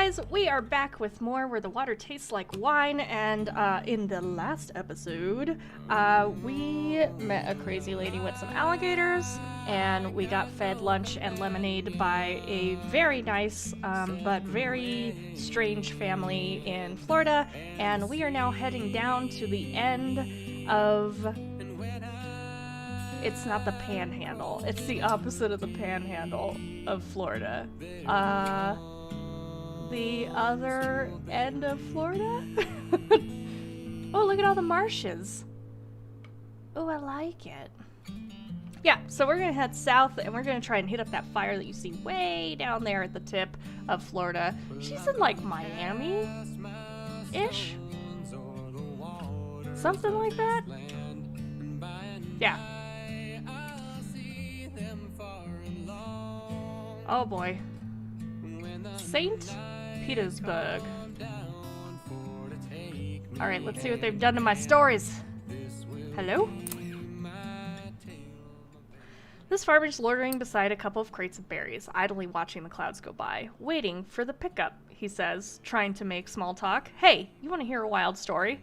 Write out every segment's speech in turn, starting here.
guys, we are back with more Where the Water Tastes Like Wine, and in the last episode, we met a crazy lady with some alligators, and we got fed lunch and lemonade by a very nice, but very strange family in Florida, and we are now heading down to the end of... It's not the Panhandle. It's the opposite of the Panhandle of Florida. The other end of Florida? Oh, look at all the marshes. Oh, I like it. Yeah, so we're gonna head south and we're gonna try and hit up that fire that you see way down there at the tip of Florida. She's in like Miami-ish? Something like that? Yeah. Oh boy. St. Petersburg. Alright, let's see what they've done to my stories. Hello? This farmer's loitering beside a couple of crates of berries, idly watching the clouds go by, waiting for the pickup, he says, trying to make small talk. Hey, you want to hear a wild story?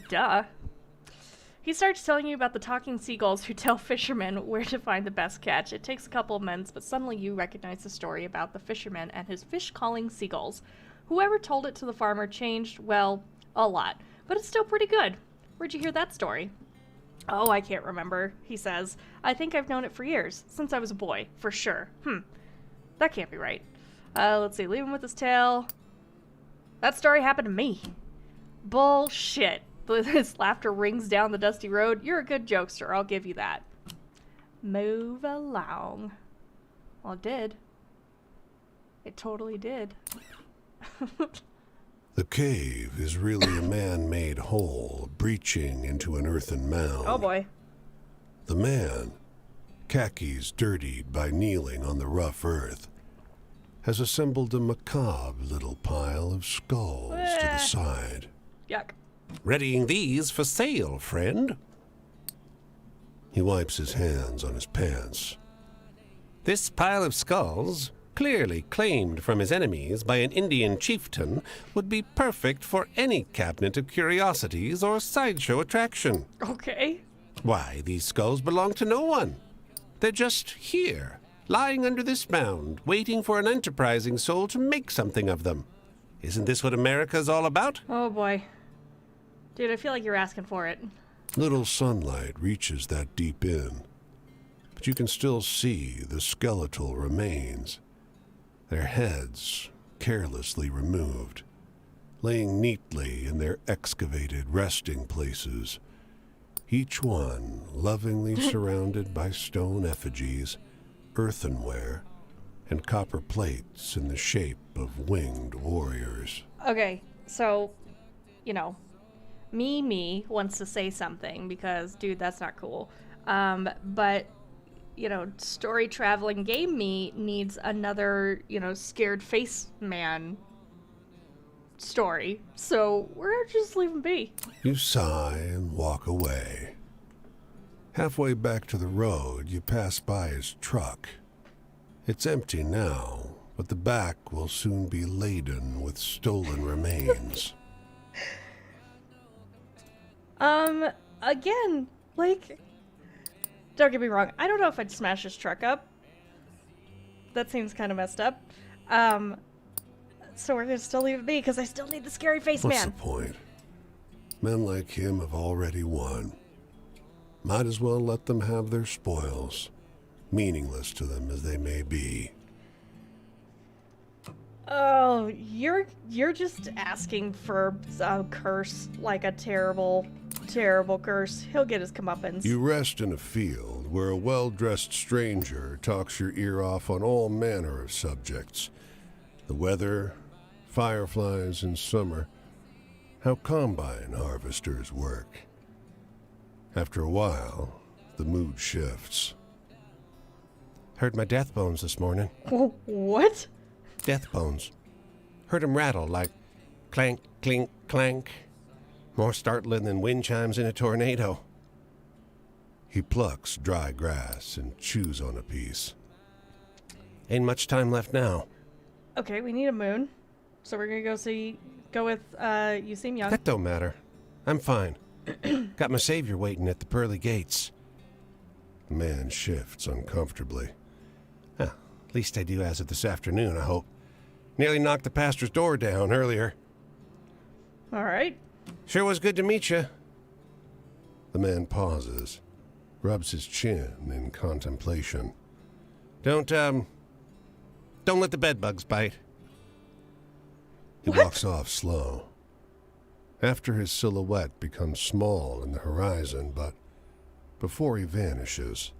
Duh. He starts telling you about the talking seagulls who tell fishermen where to find the best catch. It takes a couple of minutes, but suddenly you recognize the story about the fisherman and his fish-calling seagulls. Whoever told it to the farmer changed, well, a lot. But it's still pretty good. Where'd you hear that story? Oh, I can't remember, he says. I think I've known it for years, since I was a boy, for sure. That can't be right. Let's see, leave him with his tail. That story happened to me. Bullshit. His laughter rings down the dusty road. You're a good jokester, I'll give you that. Move along. Well, it did. It totally did. The cave is really a man-made hole breaching into an earthen mound. Oh boy. The man, khakis dirtied by kneeling on the rough earth, has assembled a macabre little pile of skulls to the side. Yuck. Readying these for sale, friend. He wipes his hands on his pants. This pile of skulls, clearly claimed from his enemies by an Indian chieftain, would be perfect for any cabinet of curiosities or sideshow attraction. Okay. Why, these skulls belong to no one. They're just here, lying under this mound, waiting for an enterprising soul to make something of them. Isn't this what America's all about? Oh boy. Dude, I feel like you're asking for it. Little sunlight reaches that deep in, but you can still see the skeletal remains, their heads carelessly removed, laying neatly in their excavated resting places, each one lovingly surrounded by stone effigies, earthenware, and copper plates in the shape of winged warriors. Okay, so, you know, me wants to say something because, dude, that's not cool. But, you know, story traveling game me needs another, you know, scared face man story. So we're just leaving be. You sigh and walk away. Halfway back to the road, you pass by his truck. It's empty now, but the back will soon be laden with stolen remains. Again, like, don't get me wrong, I don't know if I'd smash his truck up. That seems kind of messed up. So we're gonna still leave it be, because I still need the scary face man. What's the point? Men like him have already won. Might as well let them have their spoils, meaningless to them as they may be. Oh, you're just asking for a curse, like a terrible, terrible curse. He'll get his comeuppance. You rest in a field where a well-dressed stranger talks your ear off on all manner of subjects. The weather, fireflies in summer, how combine harvesters work. After a while, the mood shifts. Heard my death bones this morning. What? Death bones. Heard 'em rattle like clank, clink, clank. More startling than wind chimes in a tornado. He plucks dry grass and chews on a piece. Ain't much time left now. Okay, we need a moon. So we're gonna go with, you seem young. That don't matter. I'm fine. Got my savior waiting at the pearly gates. The man shifts uncomfortably. At least I do as of this afternoon, I hope. Nearly knocked the pastor's door down earlier. All right. Sure was good to meet you. The man pauses, rubs his chin in contemplation. Don't let the bedbugs bite. He walks off slow. After his silhouette becomes small in the horizon, but before he vanishes,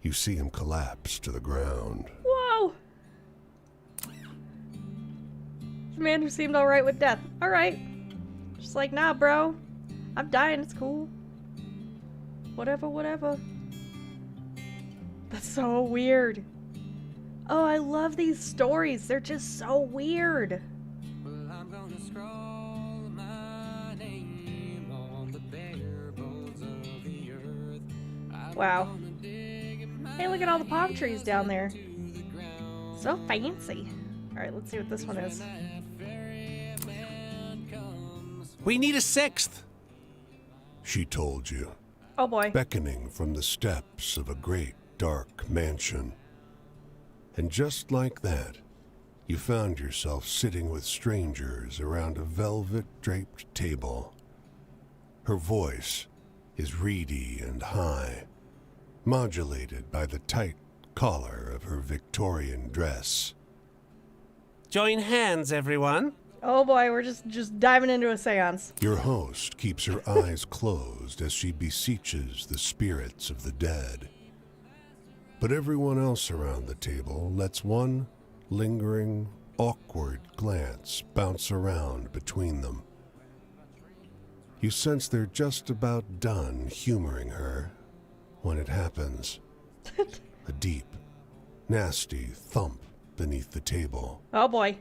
you see him collapse to the ground. Whoa! The man who seemed alright with death. Alright. Just like, nah, bro. I'm dying, it's cool. Whatever. That's so weird. Oh, I love these stories. They're just so weird. Wow. Hey, look at all the palm trees down there. So fancy. Alright, let's see what this one is. We need a sixth. She told you, Oh boy. beckoning from the steps of a great dark mansion. And just like that, you found yourself sitting with strangers around a velvet-draped table. Her voice is reedy and high, modulated by the tight collar of her Victorian dress. Join hands, everyone. Oh boy, we're just diving into a seance. Your host keeps her eyes closed as she beseeches the spirits of the dead. But everyone else around the table lets one lingering, awkward glance bounce around between them. You sense they're just about done humoring her when it happens. A deep, nasty thump beneath the table. Oh boy.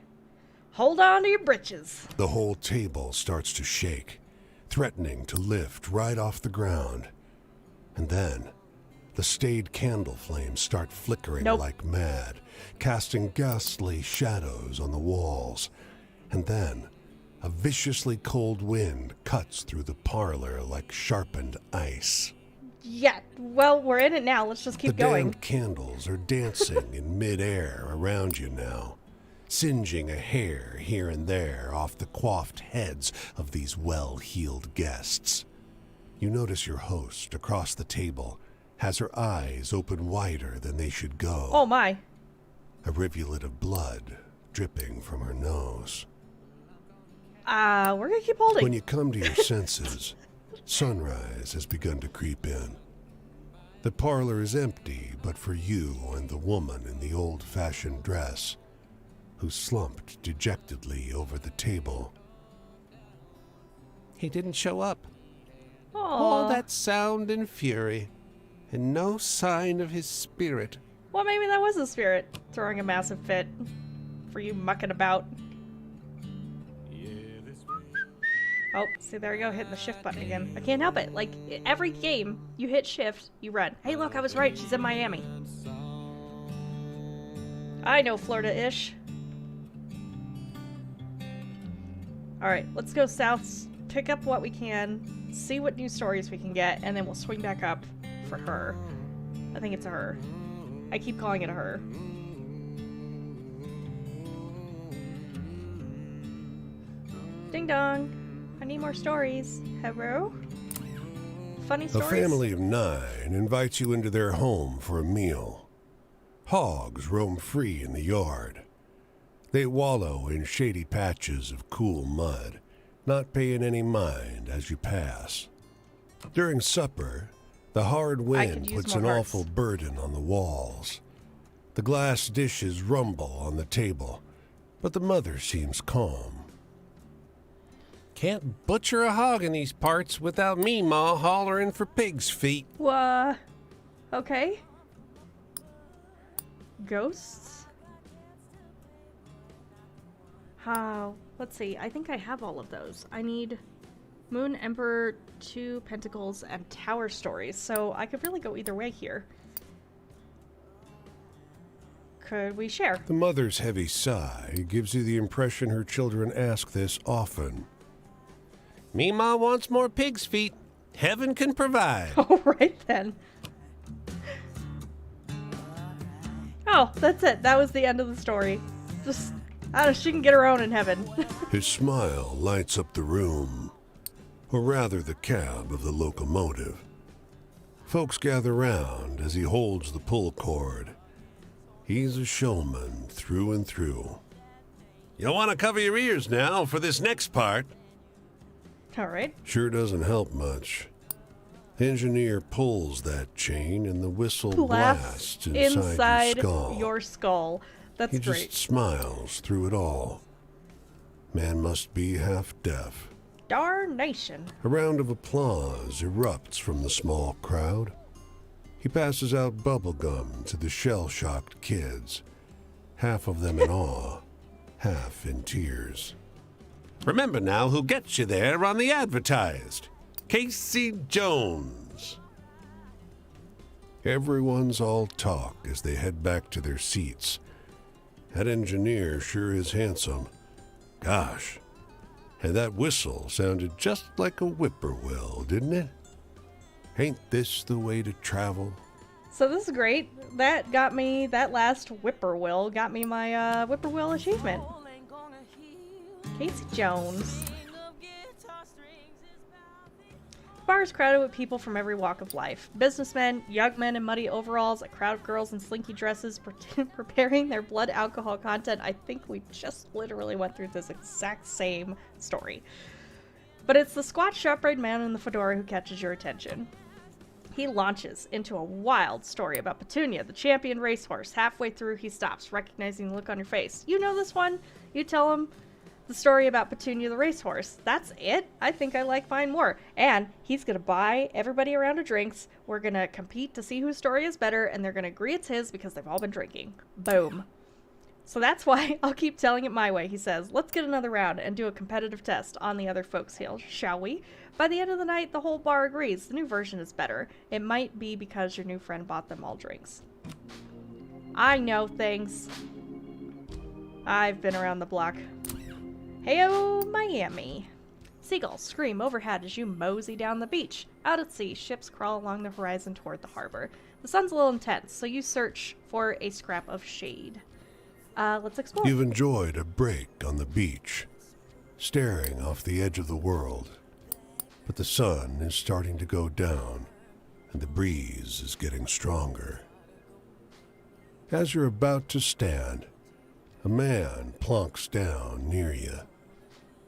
Hold on to your britches. The whole table starts to shake, threatening to lift right off the ground. And then, the staid candle flames start flickering like mad, casting ghastly shadows on the walls. And then, a viciously cold wind cuts through the parlor like sharpened ice. Yeah, well, we're in it now. Let's just keep going. The damned candles are dancing in midair around you now, singeing a hair here and there off the coiffed heads of these well-heeled guests. You notice your host across the table has her eyes open wider than they should go. Oh my. A rivulet of blood dripping from her nose. We're gonna keep holding. When you come to your senses, sunrise has begun to creep in. The parlor is empty but for you and the woman in the old-fashioned dress, who slumped dejectedly over the table. He didn't show up. Aww. All that sound and fury, and no sign of his spirit. Well, maybe that was a spirit throwing a massive fit for you mucking about. Oh, see, there you go, hitting the shift button again. I can't help it. Like, every game, you hit shift, you run. Hey, look, I was right. She's in Miami. I know Florida-ish. Alright, let's go south, pick up what we can, see what new stories we can get, and then we'll swing back up for her. I think it's a her. I keep calling it a her. Ding dong. I need more stories. Hello? Funny stories? A family of 9 invites you into their home for a meal. Hogs roam free in the yard. They wallow in shady patches of cool mud, not paying any mind as you pass. During supper, the hard wind puts an awful burden on the walls. The glass dishes rumble on the table, but the mother seems calm. Can't butcher a hog in these parts without me, Ma, hollering for pig's feet. Okay. Ghosts? How? Let's see. I think I have all of those. I need Moon, Emperor, 2 Pentacles, and Tower Stories. So I could really go either way here. could we share? The mother's heavy sigh gives you the impression her children ask this often. Me ma wants more pig's feet. Heaven can provide. All right then. Oh, that's it. That was the end of the story. Just, I don't know, she can get her own in heaven. His smile lights up the room, or rather the cab of the locomotive. Folks gather round as he holds the pull cord. He's a showman through and through. You'll want to cover your ears now for this next part. All right. Sure doesn't help much. The engineer pulls that chain and the whistle Blasts blasts inside your skull. That's He great. just smiles through it all. Man must be half deaf. Darnation. A round of applause erupts from the small crowd. He passes out bubble gum to the shell-shocked kids, half of them in awe, half in tears. Remember now who gets you there on the advertised. Casey Jones. Everyone's all talk as they head back to their seats. That engineer sure is handsome. Gosh, and that whistle sounded just like a whippoorwill, didn't it? Ain't this the way to travel? So this is great. That got me, that last whippoorwill got me my whippoorwill achievement. Casey Jones. The bar is crowded with people from every walk of life. Businessmen, young men in muddy overalls, a crowd of girls in slinky dresses preparing their blood alcohol content. I think we just literally went through this exact same story. But it's the squat shop-eyed man in the fedora who catches your attention. He launches into a wild story about Petunia, the champion racehorse. Halfway through, he stops, recognizing the look on your face. You know this one? You tell him the story about Petunia the racehorse. That's it? I think I like mine more. And he's going to buy everybody a round of drinks. We're going to compete to see whose story is better, and they're going to agree it's his because they've all been drinking. Boom. So that's why I'll keep telling it my way, he says. Let's get another round and do a competitive test on the other folks' heels, shall we? By the end of the night, the whole bar agrees. The new version is better. It might be because your new friend bought them all drinks. I know things. I've been around the block. Heyo, Miami. Seagulls scream overhead as you mosey down the beach. Out at sea, ships crawl along the horizon toward the harbor. The sun's a little intense, so you search for a scrap of shade. Let's explore. You've enjoyed a break on the beach, staring off the edge of the world. But the sun is starting to go down, and the breeze is getting stronger. As you're about to stand, a man plonks down near you.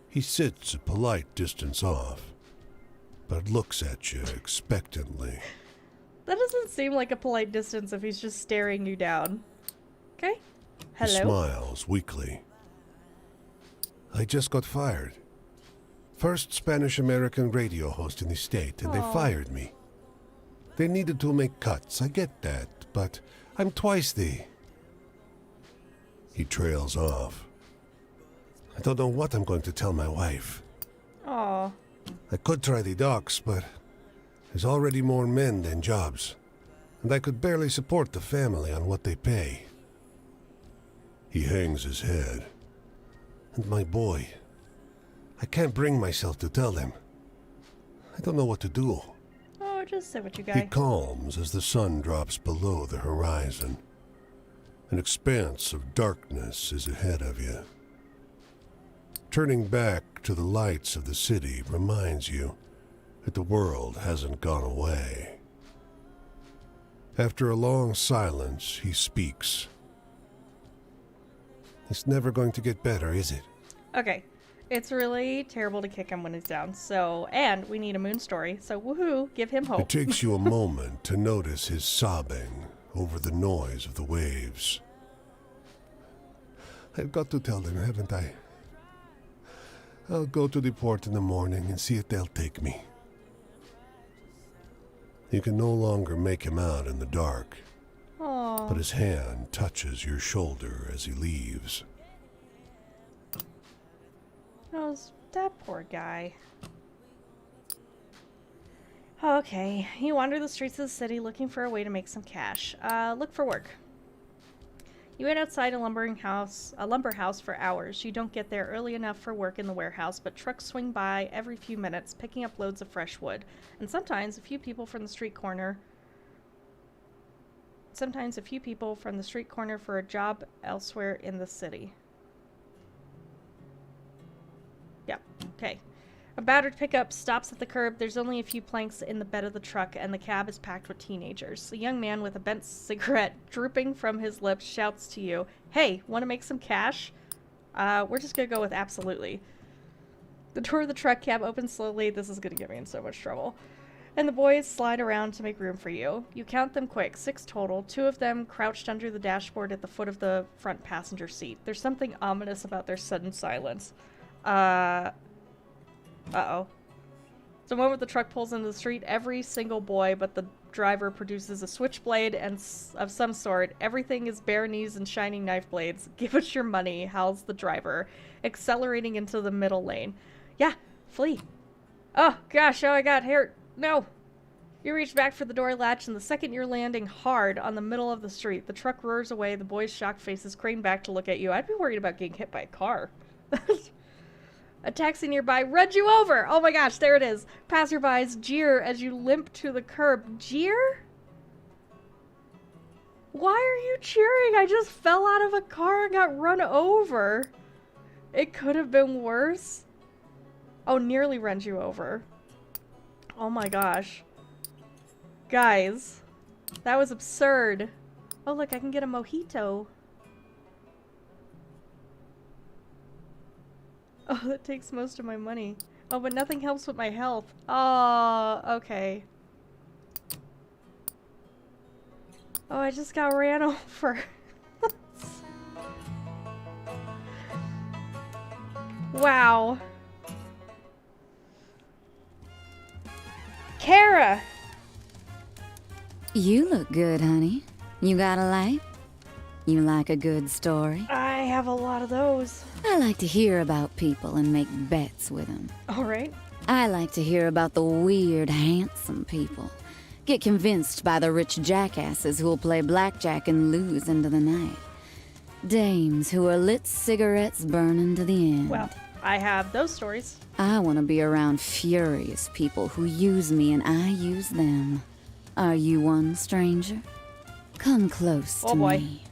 He sits a polite distance off, but looks at you expectantly. That doesn't seem like a polite distance if he's just staring you down. Okay. Hello? He smiles weakly. I just got fired. First Spanish-American radio host in the state, and they fired me. They needed to make cuts, I get that, but I'm twice the... He trails off. I don't know what I'm going to tell my wife. Aw. I could try the docks, but there's already more men than jobs, and I could barely support the family on what they pay. He hangs his head. And my boy, I can't bring myself to tell them. I don't know what to do. Oh, just say what you He got. calms as the sun drops below the horizon. An expanse of darkness is ahead of you. Turning back to the lights of the city reminds you that the world hasn't gone away. After a long silence, he speaks. It's never going to get better, is it? Okay. It's really terrible to kick him when he's down. So, and we need a moon story. So, woohoo, give him hope. It takes you a moment to notice his sobbing over the noise of the waves. I've got to tell them, haven't I? I'll go to the port in the morning and see if they'll take me. You can no longer make him out in the dark, Aw. but his hand touches your shoulder as he leaves. Oh, that poor guy. Okay, you wander the streets of the city looking for a way to make some cash. Look for work. You wait outside a lumber house for hours. You don't get there early enough for work in the warehouse, but trucks swing by every few minutes, picking up loads of fresh wood. And sometimes a few people from the street corner for a job elsewhere in the city. Yep, okay. A battered pickup stops at the curb. There's only a few planks in the bed of the truck, and the cab is packed with teenagers. A young man with a bent cigarette drooping from his lips shouts to you, "Hey, want to make some cash?" We're just gonna go with absolutely. The door of the truck cab opens slowly. This is gonna get me in so much trouble. And the boys slide around to make room for you. You count them quick, 6 total, 2 of them crouched under the dashboard at the foot of the front passenger seat. There's something ominous about their sudden silence. Uh-oh. The moment the truck pulls into the street, every single boy but the driver produces a switchblade and of some sort. Everything is bare knees and shining knife blades. "Give us your money," howls the driver, accelerating into the middle lane. Yeah, flee. Oh, gosh, I got hurt. No. You reach back for the door latch, and the second you're landing hard on the middle of the street, the truck roars away. The boys' shocked faces crane back to look at you. I'd be worried about getting hit by a car. A taxi nearby runs you over. Oh my gosh, there it is. Passerbys jeer as you limp to the curb. Jeer? Why are you cheering? I just fell out of a car and got run over. It could have been worse. Oh, nearly runs you over. Oh my gosh. Guys, that was absurd. Oh look, I can get a mojito. Oh, that takes most of my money. Oh, but nothing helps with my health. Oh, okay. Oh, I just got ran over. Wow. Kara! You look good, honey. You got a light? You like a good story? I have a lot of those. I like to hear about people and make bets with them. Alright. I like to hear about the weird, handsome people. Get convinced by the rich jackasses who'll play blackjack and lose into the night. Dames who are lit cigarettes burning to the end. Well, I have those stories. I want to be around furious people who use me and I use them. Are you one, stranger? Come close to me.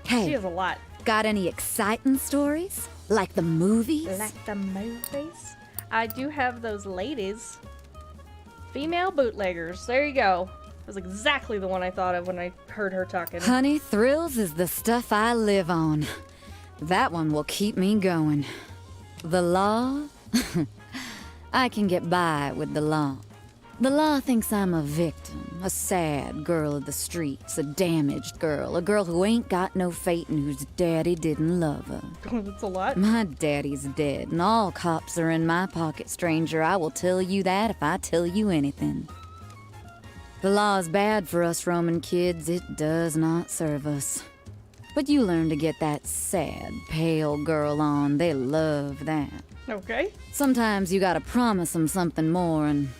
Hey, She has a lot. got any exciting stories? Like the movies? Like the movies? I do have those ladies. Female bootleggers. There you go. That was exactly the one I thought of when I heard her talking. Honey, thrills is the stuff I live on. That one will keep me going. The law? I can get by with the law. The law thinks I'm a victim, a sad girl of the streets, a damaged girl, a girl who ain't got no fate and whose daddy didn't love her. That's a lot. My daddy's dead, and all cops are in my pocket, stranger. I will tell you that if I tell you anything. The law is bad for us Roman kids. It does not serve us. But you learn to get that sad, pale girl on. They love that. Okay. Sometimes you gotta promise them something more and...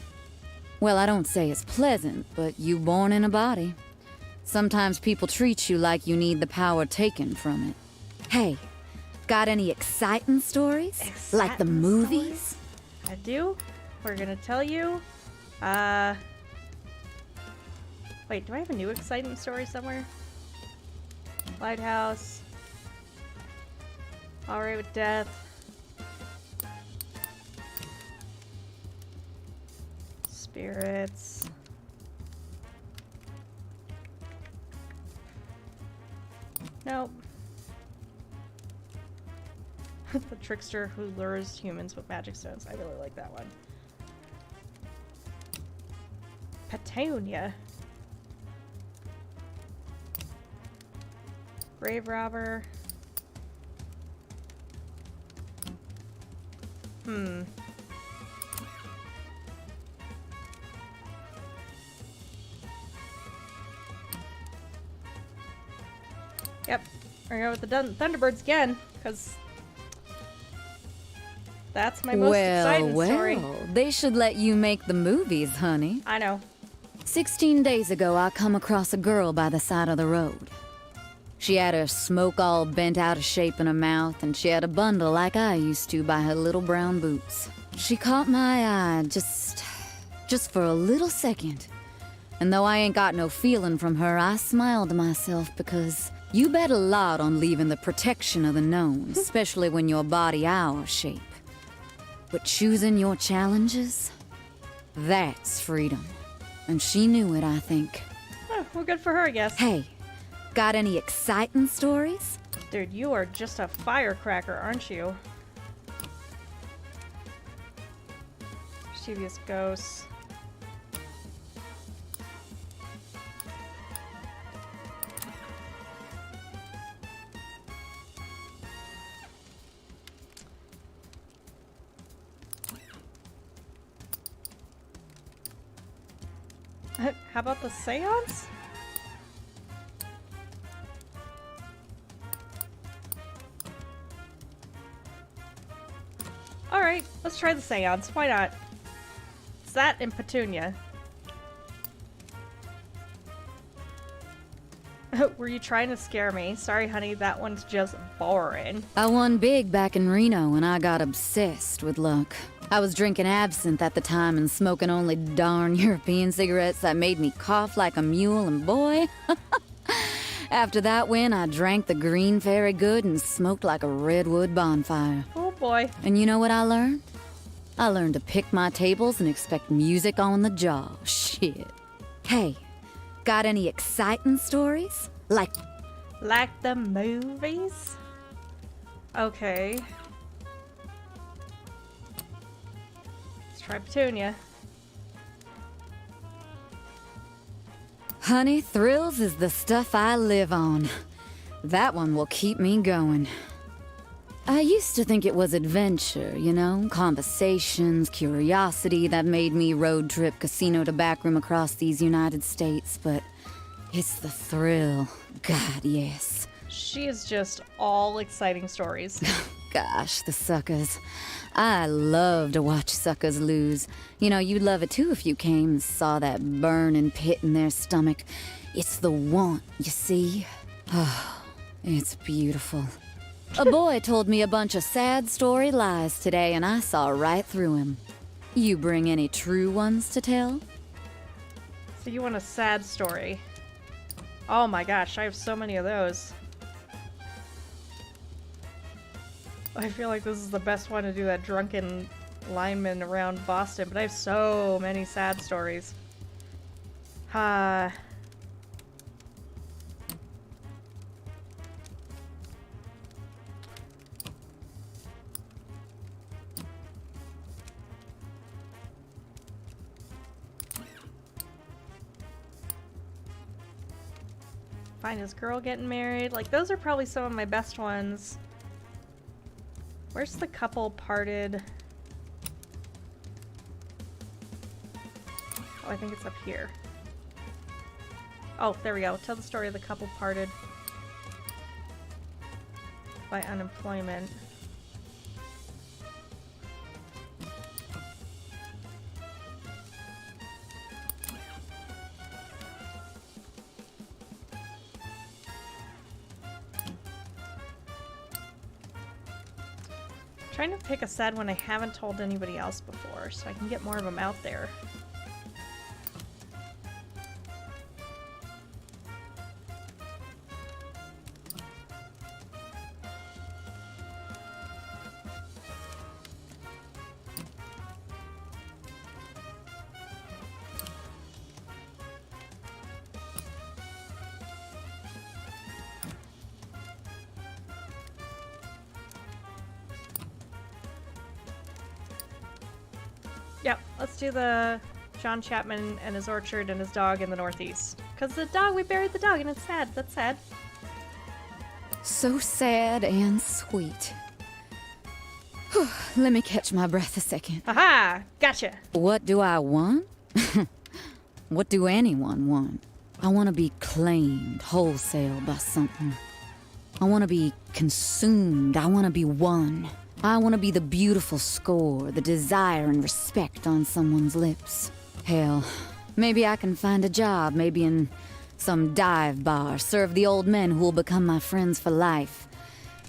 Well, I don't say it's pleasant, but you born in a body. Sometimes people treat you like you need the power taken from it. Hey, got any exciting stories? Like the movies? I do. We're gonna tell you. Wait, do I have a new exciting story somewhere? Lighthouse. Alright with death. Spirits. Nope. The trickster who lures humans with magic stones. I really like that one. Petunia. Grave robber. Yep, we're going with the Thunderbirds again, because that's my most exciting story. Well, they should let you make the movies, honey. I know. 16 days ago, I come across a girl by the side of the road. She had her smoke all bent out of shape in her mouth, and she had a bundle like I used to by her little brown boots. She caught my eye just for a little second. And though I ain't got no feeling from her, I smiled to myself because you bet a lot on leaving the protection of the known, especially when your body our shape. But choosing your challenges, that's freedom. And she knew it, I think. Oh, well, good for her, I guess. Hey, got any exciting stories? Dude, you are just a firecracker, aren't you? Mischievous ghosts. How about the seance? Alright, let's try the seance. Why not? It's that and Petunia. Were you trying to scare me? Sorry, honey, that one's just boring. I won big back in Reno and I got obsessed with luck. I was drinking absinthe at the time and smoking only darn European cigarettes that made me cough like a mule, and boy, after that win, I drank the green fairy good and smoked like a redwood bonfire. Oh boy. And you know what I learned? I learned to pick my tables and expect music on the jaw. Shit. Hey, got any exciting stories? Like the movies? Okay. Let's try Petunia. Honey, thrills is the stuff I live on. That one will keep me going. I used to think it was adventure, you know? Conversations, curiosity that made me road trip casino to backroom across these United States, but it's the thrill. God, yes. She is just all exciting stories. Gosh, the suckers. I love to watch suckers lose. You know, you'd love it too if you came and saw that burning pit in their stomach. It's the want, you see? Oh, it's beautiful. A boy told me a bunch of sad story lies today, and I saw right through him. You bring any true ones to tell? So you want a sad story? Oh my gosh, I have so many of those. I feel like this is the best one to do that drunken lineman around Boston, but I have so many sad stories. Find his girl getting married. Like, those are probably some of my best ones. Where's the couple parted? Oh, I think it's up here. Oh, there we go. Tell the story of the couple parted by unemployment. Trying to pick a sad one I haven't told anybody else before, so I can get more of them out there. Yep, let's do the John Chapman and his orchard and his dog in the Northeast. Because the dog, we buried the dog and it's sad. That's sad. So sad and sweet. Whew, let me catch my breath a second. Haha! Gotcha! What do I want? What do anyone want? I want to be claimed wholesale by something. I want to be consumed. I want to be won. I want to be the beautiful score, the desire and respect on someone's lips. Hell, maybe I can find a job, maybe in Some dive bar, serve the old men who will become my friends for life.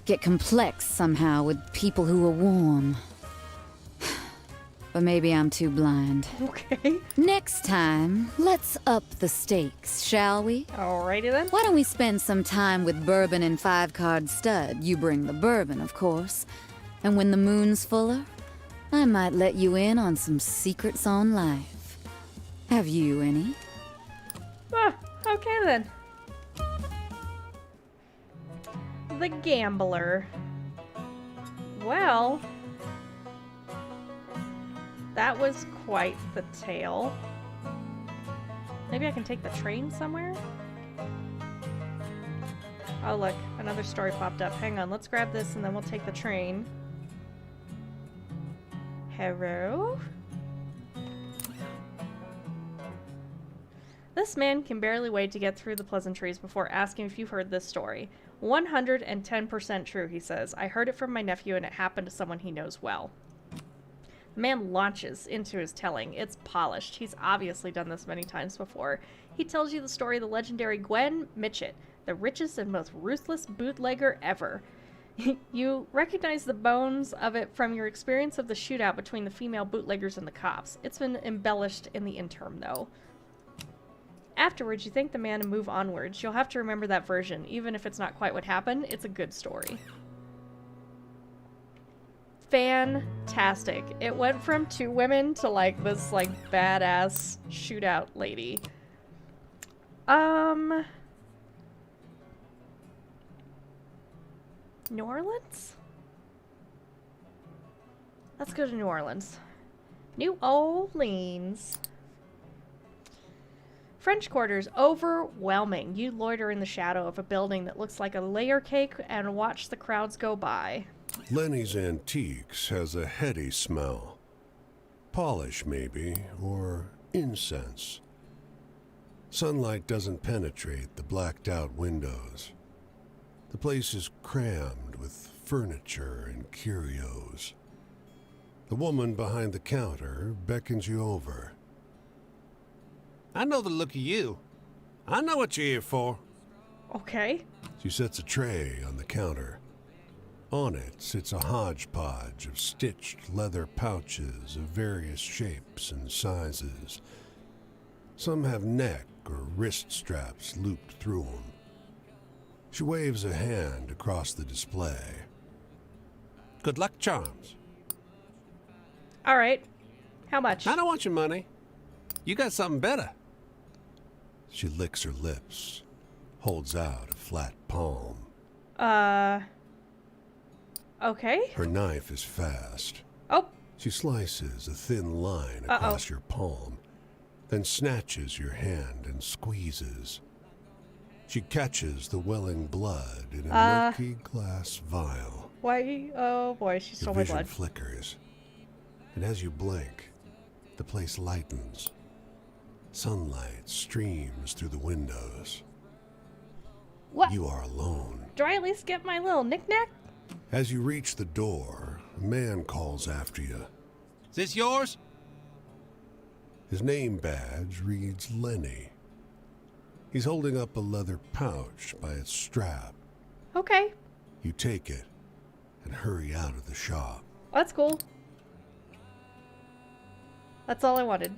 Get complex somehow with people who are warm. But maybe I'm too blind. Okay. Next time, let's up the stakes, shall we? Alrighty then. Why don't we spend some time with bourbon and 5-card stud? You bring the bourbon, of course. And when the moon's fuller, I might let you in on some secrets on life. Have you any? Okay then. The Gambler. Well, that was quite the tale. Maybe I can take the train somewhere? Oh look, another story popped up. Hang on, let's grab this and then we'll take the train. Hello? This man can barely wait to get through the pleasantries before asking if you've heard this story. 110% true, he says. I heard it from my nephew and it happened to someone he knows well. The man launches into his telling. It's polished. He's obviously done this many times before. He tells you the story of the legendary Gwen Mitchett, the richest and most ruthless bootlegger ever. You recognize the bones of it from your experience of the shootout between the female bootleggers and the cops. It's been embellished in the interim, though. Afterwards, you thank the man and move onwards. You'll have to remember that version. Even if it's not quite what happened, it's a good story. Fantastic. It went from 2 women to, like, this, like, badass shootout lady. New Orleans? Let's go to New Orleans. New Orleans. French Quarter's overwhelming. You loiter in the shadow of a building that looks like a layer cake and watch the crowds go by. Lennys Antiques has a heady smell. Polish, maybe, or incense. Sunlight doesn't penetrate the blacked-out windows. The place is crammed with furniture and curios. The woman behind the counter beckons you over. I know the look of you. I know what you're here for. Okay. She sets a tray on the counter. On it sits a hodgepodge of stitched leather pouches of various shapes and sizes. Some have neck or wrist straps looped through them. She waves a hand across the display. Good luck charms. All right. How much? I don't want your money. You got something better. She licks her lips, holds out a flat palm. Okay. Her knife is fast. Oh. She slices a thin line across your palm, then snatches your hand and squeezes. She catches the welling blood in a murky glass vial. Why? Oh boy, she stole my Your vision blood. flickers, and as you blink, the place lightens. Sunlight streams through the windows. What? You are alone. Do I at least get my little knick-knack? As you reach the door, a man calls after you. Is this yours? His name badge reads Lenny. He's holding up a leather pouch by its strap. Okay. You take it and hurry out of the shop. That's cool. That's all I wanted.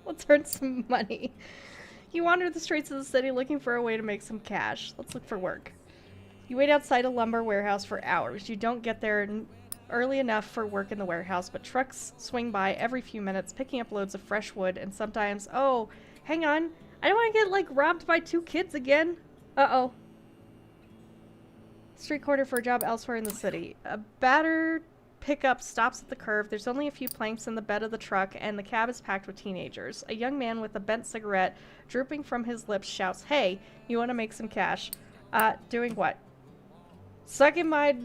Let's earn some money. You wander the streets of the city looking for a way to make some cash. Let's look for work. You wait outside a lumber warehouse for hours. You don't get there early enough for work in the warehouse, but trucks swing by every few minutes, picking up loads of fresh wood, and sometimes, oh, hang on. I don't want to get, like, robbed by 2 kids again. Uh-oh. Street corner for a job elsewhere in the city. A battered pickup stops at the curve. There's only a few planks in the bed of the truck, and the cab is packed with teenagers. A young man with a bent cigarette drooping from his lips shouts, "Hey, you want to make some cash?" Doing what? Sucking my...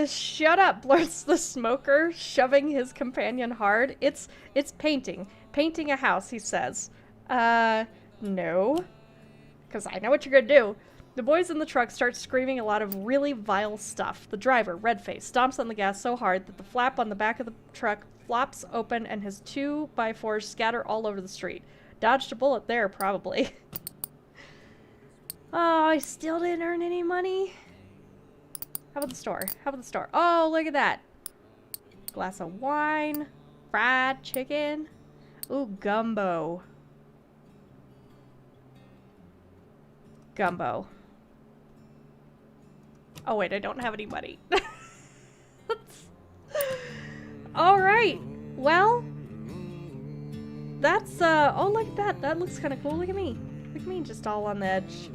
shut up, blurts the smoker, shoving his companion hard. It's painting. Painting a house, he says. No. Because I know what you're gonna do. The boys in the truck start screaming a lot of really vile stuff. The driver, red-faced, stomps on the gas so hard that the flap on the back of the truck flops open and his 2x4s scatter all over the street. Dodged a bullet there, probably. Oh, I still didn't earn any money. How about the store? How about the store? Oh, look at that. Glass of wine. Fried chicken. Ooh, gumbo. Gumbo. Oh, wait, I don't have any money. Alright. Well, that's, oh, look at that. That looks kind of cool. Look at me. Look at me, just all on the edge.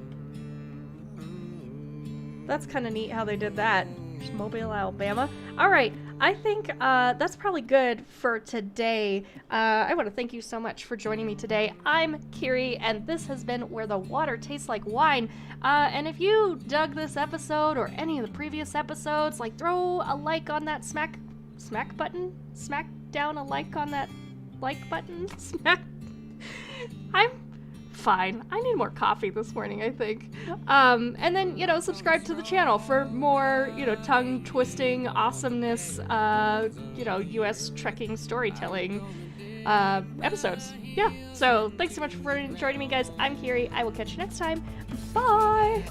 That's kind of neat how they did that. Just Mobile, Alabama. Alright, I think that's probably good for today. I want to thank you so much for joining me today. I'm Kirei, and this has been Where the Water Tastes Like Wine. And if you dug this episode or any of the previous episodes, like throw a like on that smack button? Smack down a like on that like button? Smack. I'm fine. I need more coffee this morning, I think. And then, you know, subscribe to the channel for more, you know, tongue-twisting awesomeness, you know, US trekking storytelling episodes. Yeah, so thanks so much for joining me, guys. I'm Kirei. I will catch you next time. Bye!